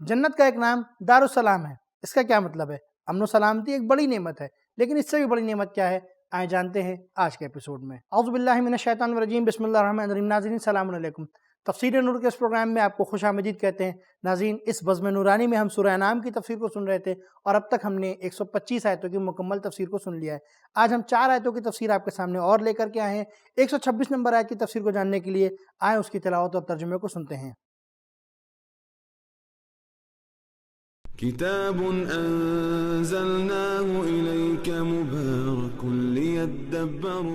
جنت کا ایک نام دارالسلام ہے، اس کا کیا مطلب ہے؟ امن و سلامتی ایک بڑی نعمت ہے، لیکن اس سے بھی بڑی نعمت کیا ہے؟ آئیں جانتے ہیں آج کے ایپیسوڈ میں۔ اعوذ باللہ من الشیطان الرجیم، بسم اللہ الرحمن الرحیم۔ ناظرین السلام علیکم، تفسیر نور کے اس پروگرام میں آپ کو خوش آمدید کہتے ہیں۔ ناظرین، اس بزم نورانی میں ہم سورہ انعام کی تفسیر کو سن رہے تھے اور اب تک ہم نے 125 آیتوں کی مکمل تفسیر کو سن لیا ہے۔ آج ہم 4 آیتوں کی تفسیر آپ کے سامنے اور لے کر کے آئے ہیں۔ 126 نمبر آیت کی تفسیر کو جاننے کے لیے آئیں اس کی تلاوت اور ترجمے کو سنتے ہیں۔ كتاب أنزلناه إليك مبارك ليدبروا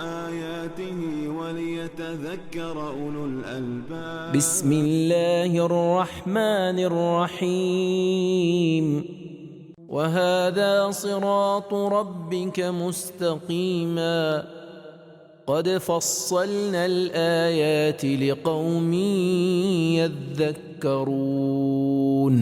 آياته وليتذكر أولو الألباب بسم الله الرحمن الرحيم وهذا صراط ربك مستقيما قد فصلنا الآيات لقوم يذكرون۔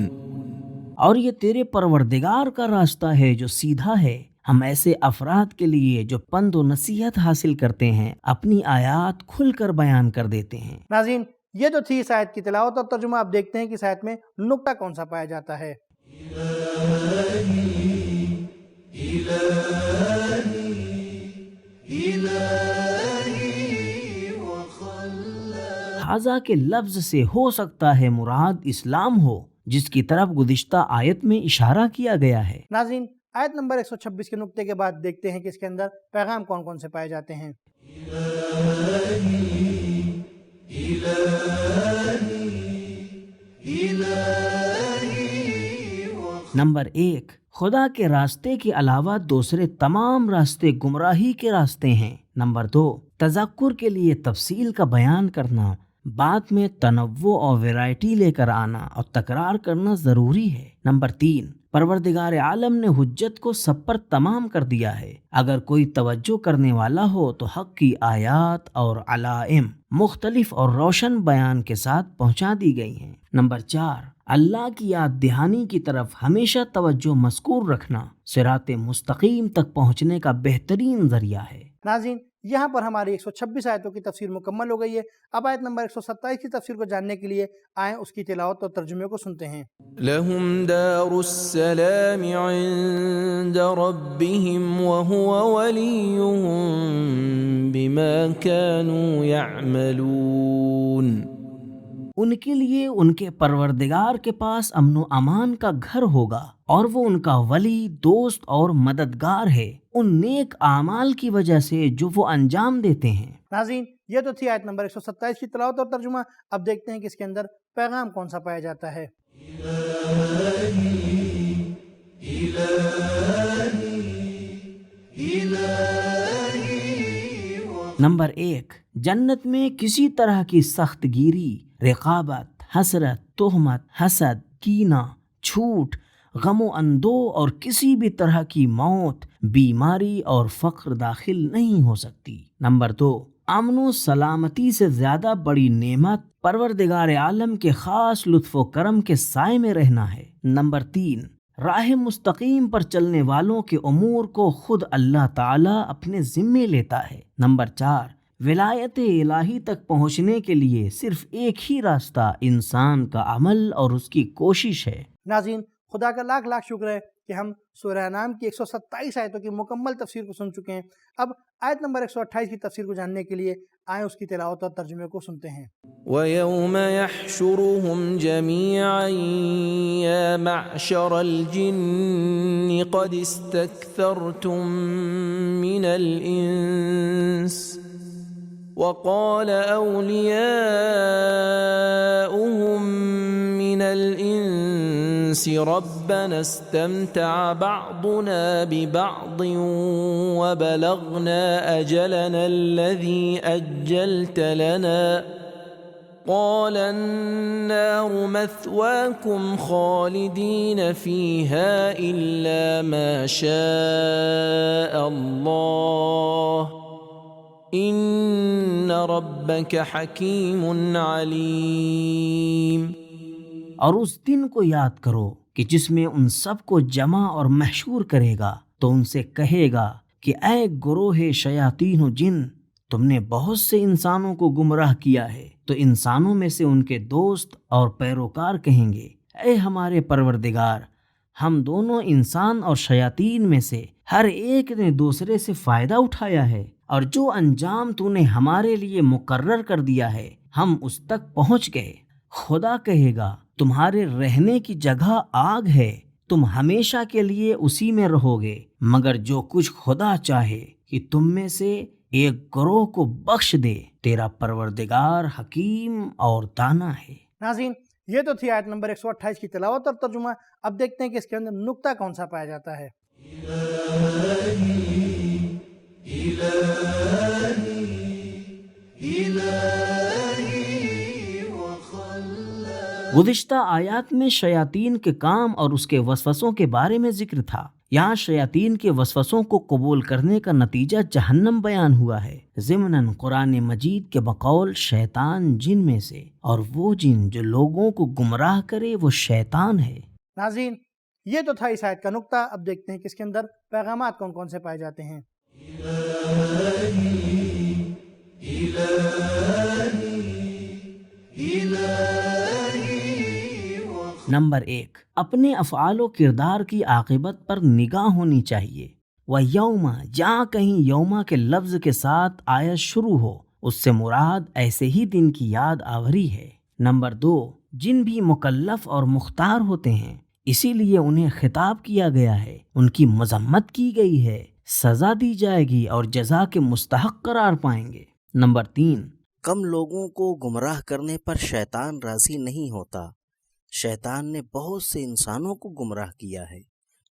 اور یہ تیرے پروردگار کا راستہ ہے جو سیدھا ہے، ہم ایسے افراد کے لیے جو پند و نصیحت حاصل کرتے ہیں اپنی آیات کھل کر بیان کر دیتے ہیں۔ ناظرین، یہ تو تھی اس آیت کی تلاوت اور ترجمہ۔ آپ دیکھتے ہیں کہ اس آیت میں نکتہ کون سا پایا جاتا ہے۔ حاذا کے لفظ سے ہو سکتا ہے مراد اسلام ہو، جس کی طرف گزشتہ آیت میں اشارہ کیا گیا ہے۔ ناظرین، آیت نمبر 126 کے نکتے کے بعد دیکھتے ہیں کہ اس کے اندر پیغام کون کون سے پائے جاتے ہیں۔ نمبر 1، خدا کے راستے کے علاوہ دوسرے تمام راستے گمراہی کے راستے ہیں۔ نمبر 2، تذکر کے لیے تفصیل کا بیان کرنا، بات میں تنوع اور ویرائٹی لے کر آنا اور تکرار کرنا ضروری ہے۔ نمبر 3، پروردگار عالم نے حجت کو سب پر تمام کر دیا ہے، اگر کوئی توجہ کرنے والا ہو تو حق کی آیات اور علائم مختلف اور روشن بیان کے ساتھ پہنچا دی گئی ہیں۔ نمبر 4، اللہ کی یاد دہانی کی طرف ہمیشہ توجہ مذکور رکھنا صراط مستقیم تک پہنچنے کا بہترین ذریعہ ہے۔ ناظرین، یہاں پر ہماری 126 آیتوں کی تفسیر مکمل ہو گئی ہے۔ اب آیت نمبر 127 کی تفسیر کو جاننے کے لیے آئیں اس کی تلاوت اور ترجمے کو سنتے ہیں۔ لهم دار السلام عند ربهم وهو وليهم بما كانوا يعملون۔ ان کے لیے ان کے پروردگار کے پاس امن و امان کا گھر ہوگا اور وہ ان کا ولی، دوست اور مددگار ہے ان نیک اعمال کی وجہ سے جو وہ انجام دیتے ہیں۔ ناظرین، یہ تو تھی آیت نمبر 127 کی تلاوت اور ترجمہ۔ اب دیکھتے ہیں کہ اس کے اندر پیغام کون سا پایا جاتا ہے۔ نمبر 1، جنت میں کسی طرح کی سخت گیری، رقابت، حسرت، تہمت، حسد، کینہ، جھوٹ، غم و اندو اور کسی بھی طرح کی موت، بیماری اور فقر داخل نہیں ہو سکتی۔ نمبر 2، امن و سلامتی سے زیادہ بڑی نعمت پروردگار عالم کے خاص لطف و کرم کے سائے میں رہنا ہے۔ نمبر 3، راہ مستقیم پر چلنے والوں کے امور کو خود اللہ تعالیٰ اپنے ذمے لیتا ہے۔ نمبر 4، ولایت الہی تک پہنچنے کے لیے صرف ایک ہی راستہ انسان کا عمل اور اس کی کوشش ہے۔ ناظرین، خدا کا لاکھ لاکھ شکر ہے کہ ہم سورہ انعام کی 127 آیتوں کی مکمل تفسیر کو سن چکے ہیں۔ اب آیت نمبر 128 کی تفسیر کو جاننے کے لیے آئیں اس کی تلاوت اور ترجمے کو سنتے ہیں۔ وَيَوْمَ يَحْشُرُهُمْ جَمِيعًا يَا مَعْشَرَ الْجِنِّ قَدِ اسْتَكْثَرْتُم مِّنَ الْإِنسِ وَقَالَ أَوْلِيَاؤُهُم مِّنَ الْإِنسِ رَبَّنَا اسْتَمْتَعَ بَعْضُنَا بِبَعْضٍ وَبَلَغْنَا أَجَلَنَا الَّذِي أَجَّلْتَ لَنَا قَالَ النَّارُ مَثْوَاكُمْ خَالِدِينَ فِيهَا إِلَّا مَا شَاءَ اللَّهُ إِنَّ رَبَّكَ حَكِيمٌ عَلِيمٌ۔ اور اس دن کو یاد کرو کہ جس میں ان سب کو جمع اور محشور کرے گا تو ان سے کہے گا کہ اے گروہ شیاطین و جن، تم نے بہت سے انسانوں کو گمراہ کیا ہے۔ تو انسانوں میں سے ان کے دوست اور پیروکار کہیں گے، اے ہمارے پروردگار، ہم دونوں انسان اور شیاطین میں سے ہر ایک نے دوسرے سے فائدہ اٹھایا ہے، اور جو انجام تو نے ہمارے لیے مقرر کر دیا ہے ہم اس تک پہنچ گئے۔ خدا کہے گا، تمہارے رہنے کی جگہ آگ ہے، تم ہمیشہ کے لیے اسی میں رہو گے، مگر جو کچھ خدا چاہے کہ تم میں سے ایک گروہ کو بخش دے، تیرا پروردگار حکیم اور دانا ہے۔ ناظرین، یہ تو تھی آیت نمبر 128 کی تلاوت اور ترجمہ۔ اب دیکھتے ہیں کہ اس کے اندر نکتہ کون سا پایا جاتا ہے۔ گزشتہ آیات میں شیاطین کے کام اور اس کے وسوسوں کے بارے میں ذکر تھا۔ یہاں شیاطین کے وسوسوں کو قبول کرنے کا نتیجہ جہنم بیان ہوا ہے۔ ضمناً قرآن مجید کے بقول شیطان جن میں سے، اور وہ جن جو لوگوں کو گمراہ کرے وہ شیطان ہے۔ ناظرین، یہ تو تھا اس آیت کا نکتہ۔ اب دیکھتے ہیں کہ اس کے اندر پیغامات کون کون سے پائے جاتے ہیں۔ نمبر 1، اپنے افعال و کردار کی عاقبت پر نگاہ ہونی چاہیے۔ وَيَوْمَ، جہاں کہیں یوما کے لفظ کے ساتھ آیت شروع ہو، اس سے مراد ایسے ہی دن کی یاد آوری ہے۔ نمبر 2، جن بھی مکلف اور مختار ہوتے ہیں، اسی لیے انہیں خطاب کیا گیا ہے، ان کی مذمت کی گئی ہے، سزا دی جائے گی اور جزا کے مستحق قرار پائیں گے۔ نمبر 3، کم لوگوں کو گمراہ کرنے پر شیطان راضی نہیں ہوتا۔ شیطان نے بہت سے انسانوں کو گمراہ کیا ہے۔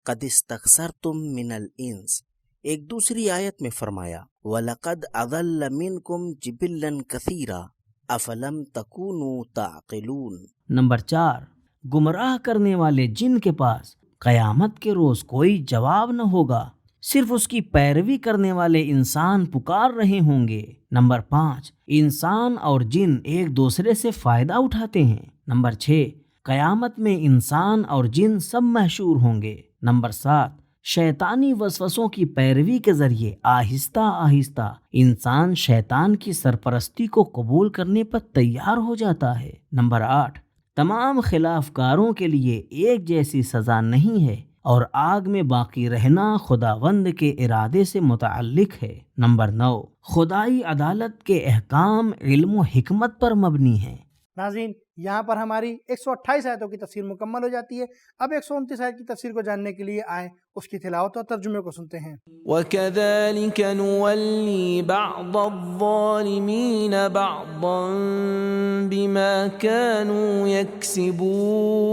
قد استکثرتم من الانس، ایک دوسری آیت میں فرمایا وَلَقَدْ أَضَلَّ مِنْكُمْ جِبِلًّا كَثِيرًا أَفَلَمْ تَكُونُوا تَعْقِلُونَ۔ نمبر 4، گمراہ کرنے والے جن کے پاس قیامت کے روز کوئی جواب نہ ہوگا، صرف اس کی پیروی کرنے والے انسان پکار رہے ہوں گے۔ نمبر 5، انسان اور جن ایک دوسرے سے فائدہ اٹھاتے ہیں۔ نمبر 6، قیامت میں انسان اور جن سب محشور ہوں گے۔ نمبر 7، شیطانی وسوسوں کی پیروی کے ذریعے آہستہ آہستہ انسان شیطان کی سرپرستی کو قبول کرنے پر تیار ہو جاتا ہے۔ نمبر 8، تمام خلاف کاروں کے لیے ایک جیسی سزا نہیں ہے اور آگ میں باقی رہنا خداوند کے ارادے سے متعلق ہے۔ نمبر 9، خدائی عدالت کے احکام علم و حکمت پر مبنی ہیں۔ ناظرین، یہاں پر ہماری 128 آیتوں کی تفسیر مکمل ہو جاتی ہے۔ اب 129 آیت کی تفسیر کو جاننے کے لیے آئیں اس کی تلاوت اور ترجمے کو سنتے ہیں۔ وَكَذَلِكَ نُوَلِّي بَعْضَ الظَّالِمِينَ بَعْضًا بِمَا كَانُوا يَكْسِبُونَ،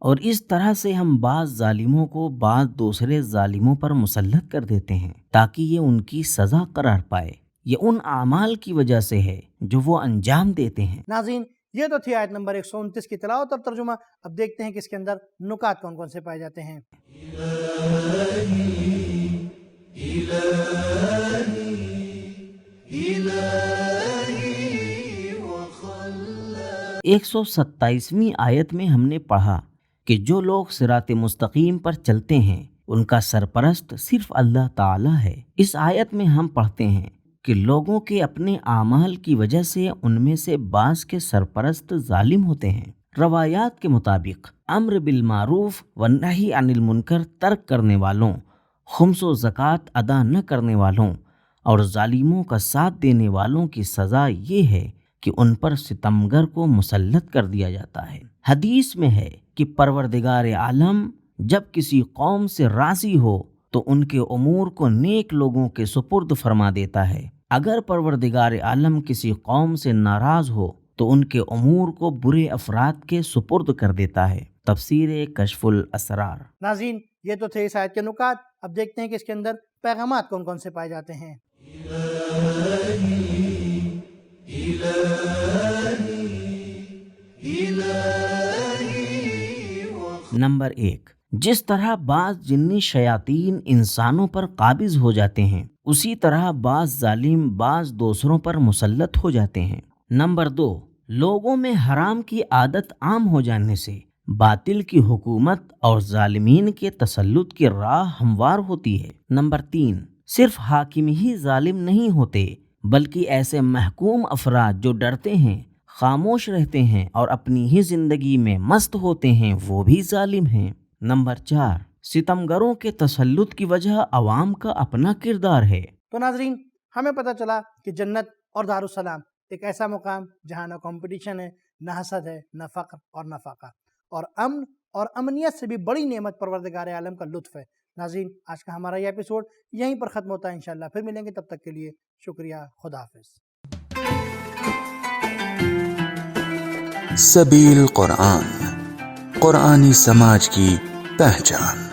اور اس طرح سے ہم بعض ظالموں کو بعض دوسرے ظالموں پر مسلط کر دیتے ہیں تاکہ یہ ان کی سزا قرار پائے۔ یہ ان اعمال کی وجہ سے ہے جو وہ انجام دیتے ہیں۔ ناظرین، یہ تو تھی آیت نمبر 129 کی تلاوت اور ترجمہ۔ اب دیکھتے ہیں کہ اس کے اندر نکات کون کون سے پائے جاتے ہیں۔ ایک 127ویں آیت میں ہم نے پڑھا کہ جو لوگ صراط مستقیم پر چلتے ہیں ان کا سرپرست صرف اللہ تعالی ہے۔ اس آیت میں ہم پڑھتے ہیں کہ لوگوں کے اپنے اعمال کی وجہ سے ان میں سے بعض کے سرپرست ظالم ہوتے ہیں۔ روایات کے مطابق امر بالمعروف والنہی عن المنکر ترک کرنے والوں، خمس و زکوٰۃ ادا نہ کرنے والوں اور ظالموں کا ساتھ دینے والوں کی سزا یہ ہے کہ ان پر ستمگر کو مسلط کر دیا جاتا ہے۔ حدیث میں ہے کہ پروردگار عالم جب کسی قوم سے راضی ہو تو ان کے امور کو نیک لوگوں کے سپرد فرما دیتا ہے، اگر پروردگار عالم کسی قوم سے ناراض ہو تو ان کے امور کو برے افراد کے سپرد کر دیتا ہے۔ تفسیر کشف الاسرار۔ ناظرین، یہ تو تھے اس آیت کے نکات۔ اب دیکھتے ہیں کہ اس کے اندر پیغامات کون کون سے پائے جاتے ہیں۔ نمبر 1، جس طرح بعض جنی شیاطین انسانوں پر قابض ہو جاتے ہیں، اسی طرح بعض ظالم بعض دوسروں پر مسلط ہو جاتے ہیں۔ نمبر 2، لوگوں میں حرام کی عادت عام ہو جانے سے باطل کی حکومت اور ظالمین کے تسلط کی راہ ہموار ہوتی ہے۔ نمبر 3، صرف حاکم ہی ظالم نہیں ہوتے، بلکہ ایسے محکوم افراد جو ڈرتے ہیں، خاموش رہتے ہیں اور اپنی ہی زندگی میں مست ہوتے ہیں، وہ بھی ظالم ہیں۔ نمبر 4، ستمگروں کے تسلط کی وجہ عوام کا اپنا کردار ہے۔ تو ناظرین، ہمیں پتہ چلا کہ جنت اور دارالسلام ایک ایسا مقام جہاں نہ کمپٹیشن ہے، نہ حسد ہے، نہ فقر اور نہ فاقہ، اور امن اور امنیت سے بھی بڑی نعمت پروردگار عالم کا لطف ہے۔ ناظرین، آج کا ہمارا یہ ایپیسوڈ یہیں پر ختم ہوتا ہے، انشاءاللہ پھر ملیں گے، تب تک کے لیے شکریہ، خدا حافظ۔ سبیل قرآن، قرآنی سماج کی پہچان۔